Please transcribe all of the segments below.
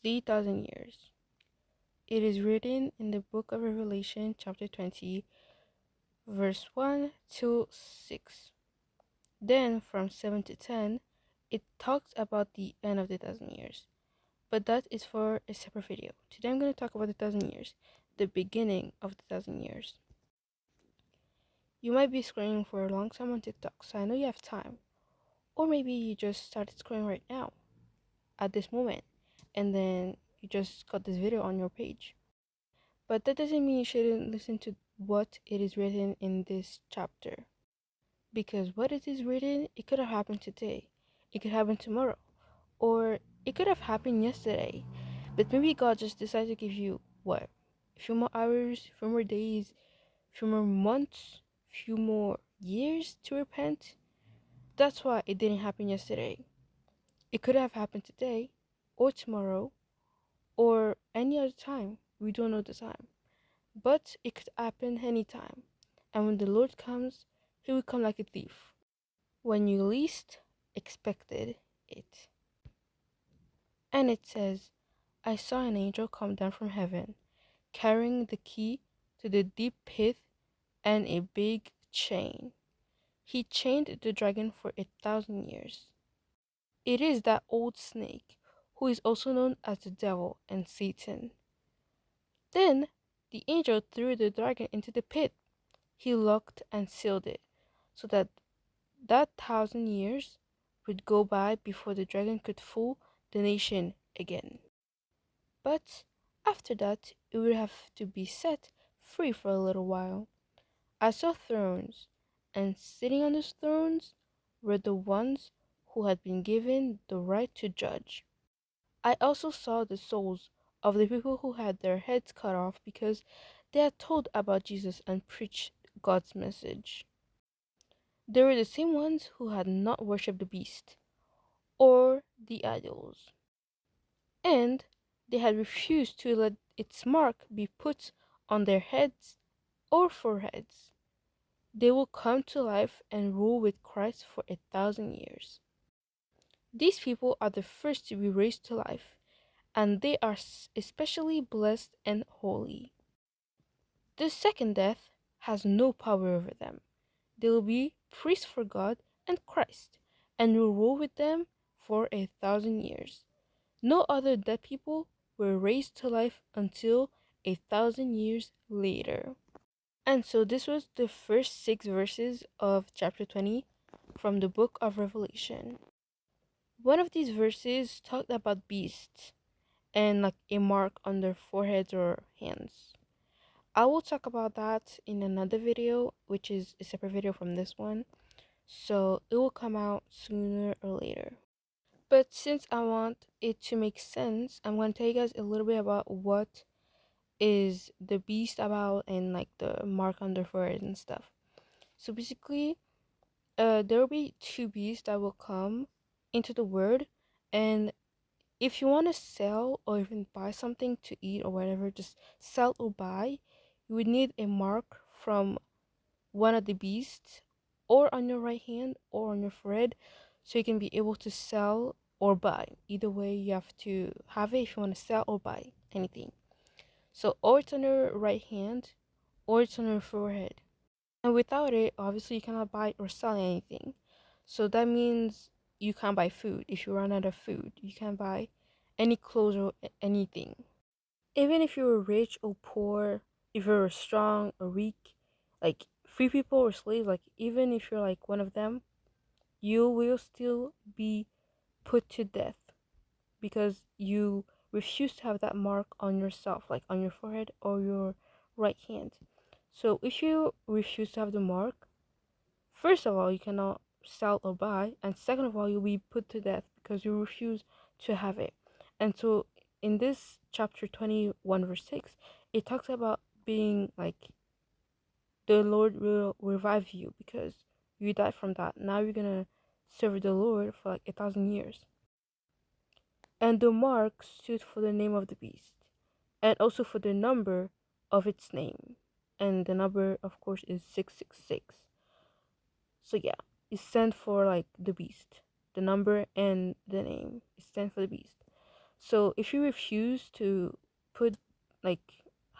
3,000 years. It is written in the book of Revelation, chapter 20, verse 1 to 6. Then, from 7 to 10, it talks about the end of the 1,000 years. But that is for a separate video. Today I'm going to talk about the 1,000 years, the beginning of the 1,000 years. You might be scrolling for a long time on TikTok, so I know you have time. Or maybe you just started scrolling right now, at this moment, and then you just got this video on your page. But that doesn't mean you shouldn't listen to what it is written in this chapter. Because what it is written, it could have happened today, it could happen tomorrow, or it could have happened yesterday. But maybe God just decided to give you what? A few more hours, a few more days, a few more months, a few more years to repent. That's why it didn't happen yesterday. It could have happened today, or tomorrow, or any other time. We don't know the time. But it could happen anytime. And when the Lord comes, he will come like a thief, when you least expected it. And it says, I saw an angel come down from heaven, carrying the key to the deep pit and a big chain. He chained the dragon for 1,000 years. It is that old snake, who is also known as the devil and Satan. Then the angel threw the dragon into the pit. He locked and sealed it, so that 1,000 years would go by before the dragon could fool the nation again. But after that, it would have to be set free for a little while. I saw thrones, and sitting on those thrones were the ones who had been given the right to judge. I also saw the souls of the people who had their heads cut off because they had told about Jesus and preached God's message. They were the same ones who had not worshipped the beast or the idols, and they had refused to let its mark be put on their heads or foreheads. They will come to life and rule with Christ for 1,000 years. These people are the first to be raised to life, and they are especially blessed and holy. The second death has no power over them. They will be priests for God and Christ, and will rule with them for 1,000 years. No other dead people were raised to life until 1,000 years later. And so this was the first 6 verses of chapter 20 from the book of Revelation. One of these verses talked about beasts and like a mark on their foreheads or hands. I will talk about that in another video, which is a separate video from this one. So it will come out sooner or later. But since I want it to make sense, I'm going to tell you guys a little bit about what is the beast about and like the mark on their forehead and stuff. So basically, there will be two beasts that will come into the world, and if you want to sell or even buy something to eat or whatever, just sell or buy, you would need a mark from one of the beasts, or on your right hand or on your forehead, so you can be able to sell or buy. Either way, you have to have it if you want to sell or buy anything. So, or it's on your right hand, or it's on your forehead. And without it, obviously, you cannot buy or sell anything. So that means you can't buy food. If you run out of food, you can't buy any clothes or anything. Even if you were rich or poor, if you were strong or weak, like free people or slaves, like even if you're like one of them, you will still be put to death because you refuse to have that mark on yourself, like on your forehead or your right hand. So if you refuse to have the mark, first of all, you cannot sell or buy, and second of all, you'll be put to death because you refuse to have it. And so in this chapter 21 verse 6, it talks about being like the Lord will revive you because you died from that. Now you're gonna serve the Lord for like 1,000 years. And the mark stood for the name of the beast, and also for the number of its name. And the number, of course, is 666. So yeah, it stands for like the beast. The number and the name. It stands for the beast. So if you refuse to put like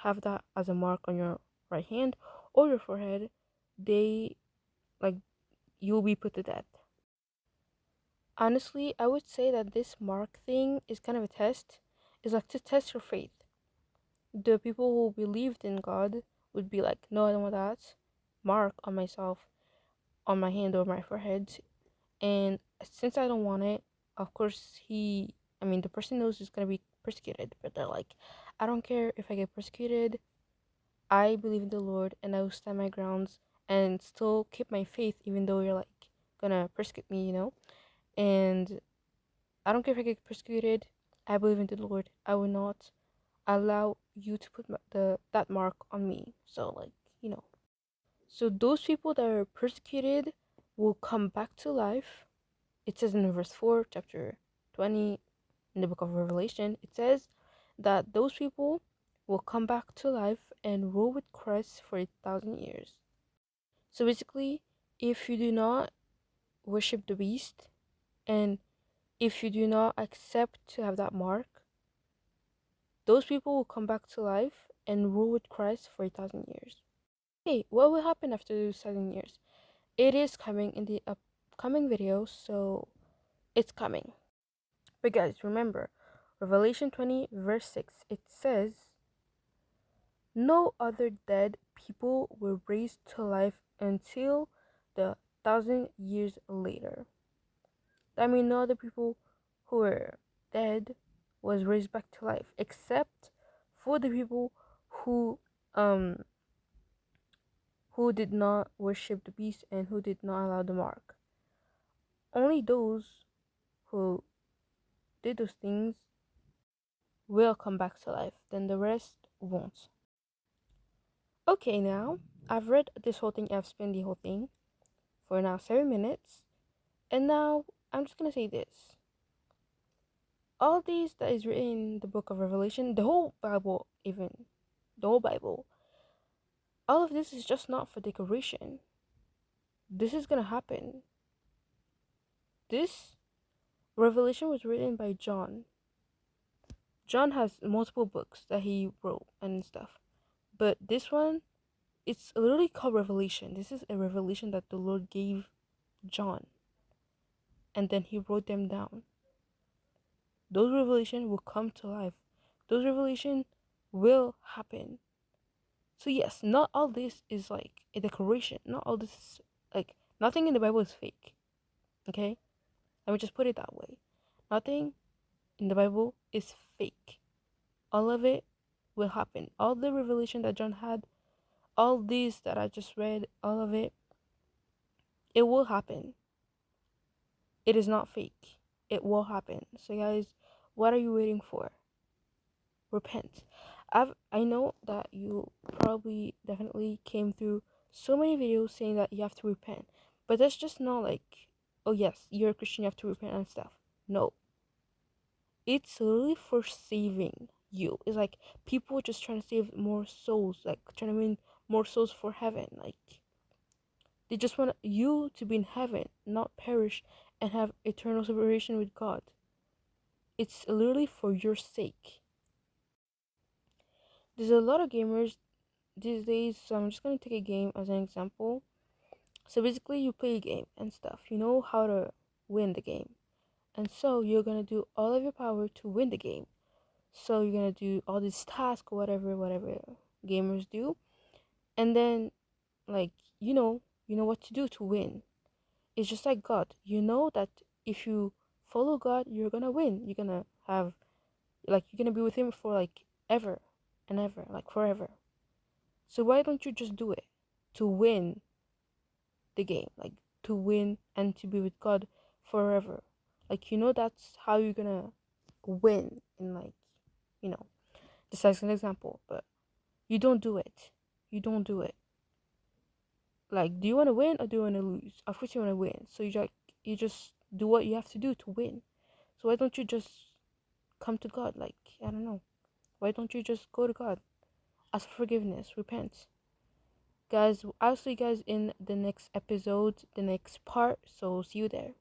have that as a mark on your right hand or your forehead, they like you'll be put to death. Honestly, I would say that this mark thing is kind of a test. It's like to test your faith. The people who believed in God would be like, no, I don't want that mark on myself, on my hand or my forehead. And since I don't want it, of course, the person knows he's gonna be persecuted, but they're like, I don't care if I get persecuted. I believe in the Lord and I will stand my grounds and still keep my faith, even though you're like gonna persecute me, And I don't care if I get persecuted. I believe in the Lord. I will not allow you to put that mark on me. So you know. So those people that are persecuted will come back to life. It says in verse 4, chapter 20 in the book of Revelation, it says that those people will come back to life and rule with Christ for 1,000 years. So basically, if you do not worship the beast and if you do not accept to have that mark, those people will come back to life and rule with Christ for 1,000 years. Hey, what will happen after those 1,000 years? It is coming in the upcoming video, so it's coming. But guys, remember, Revelation 20, verse 6, it says, no other dead people were raised to life until the 1,000 years later. That means no other people who were dead was raised back to life, except for the people who um who did not worship the beast and who did not allow the mark. Only those who did those things will come back to life, then the rest won't. Okay, now I've read this whole thing, I've spent the whole thing for now 7 minutes, and now I'm just gonna say this. All these that is written in the book of Revelation, the whole Bible, even the whole Bible, all of this is just not for decoration. This is gonna happen. This Revelation was written by John. John has multiple books that he wrote and stuff. But this one, it's literally called Revelation. This is a revelation that the Lord gave John. And then he wrote them down. Those revelations will come to life. Those revelations will happen. So yes, not all this is like a decoration. Not all this is like nothing in the Bible is fake. Okay? Let me just put it that way. Nothing in the Bible is fake. All of it will happen. All the revelation that John had, all these that I just read, all of it, it will happen. It is not fake. It will happen. So guys, what are you waiting for? Repent. I know that you probably definitely came through so many videos saying that you have to repent. But that's just not like, oh yes, you're a Christian, you have to repent and stuff. No. It's literally for saving you. It's like people just trying to save more souls, like trying to win more souls for heaven. Like they just want you to be in heaven, not perish and have eternal separation with God. It's literally for your sake. There's a lot of gamers these days, so I'm just gonna take a game as an example. So basically, you play a game and stuff. You know how to win the game, and so you're gonna do all of your power to win the game. So you're gonna do all these tasks, whatever gamers do, and then like you know what to do to win. It's just like God. You know that if you follow God, you're gonna win. You're gonna have you're gonna be with Him for like ever and ever, like forever. So why don't you just do it to win the game, like to win and to be with God forever? Like that's how you're gonna win in you know just as an example, but you don't do it. You don't do it. Like, do you want to win or do you want to lose? Of course, you want to win. So you just do what you have to do to win. So why don't you just come to God? Like, I don't know. Why don't you just go to God, ask for forgiveness, repent, guys? I'll see you guys in the next episode, the next part. So see you there.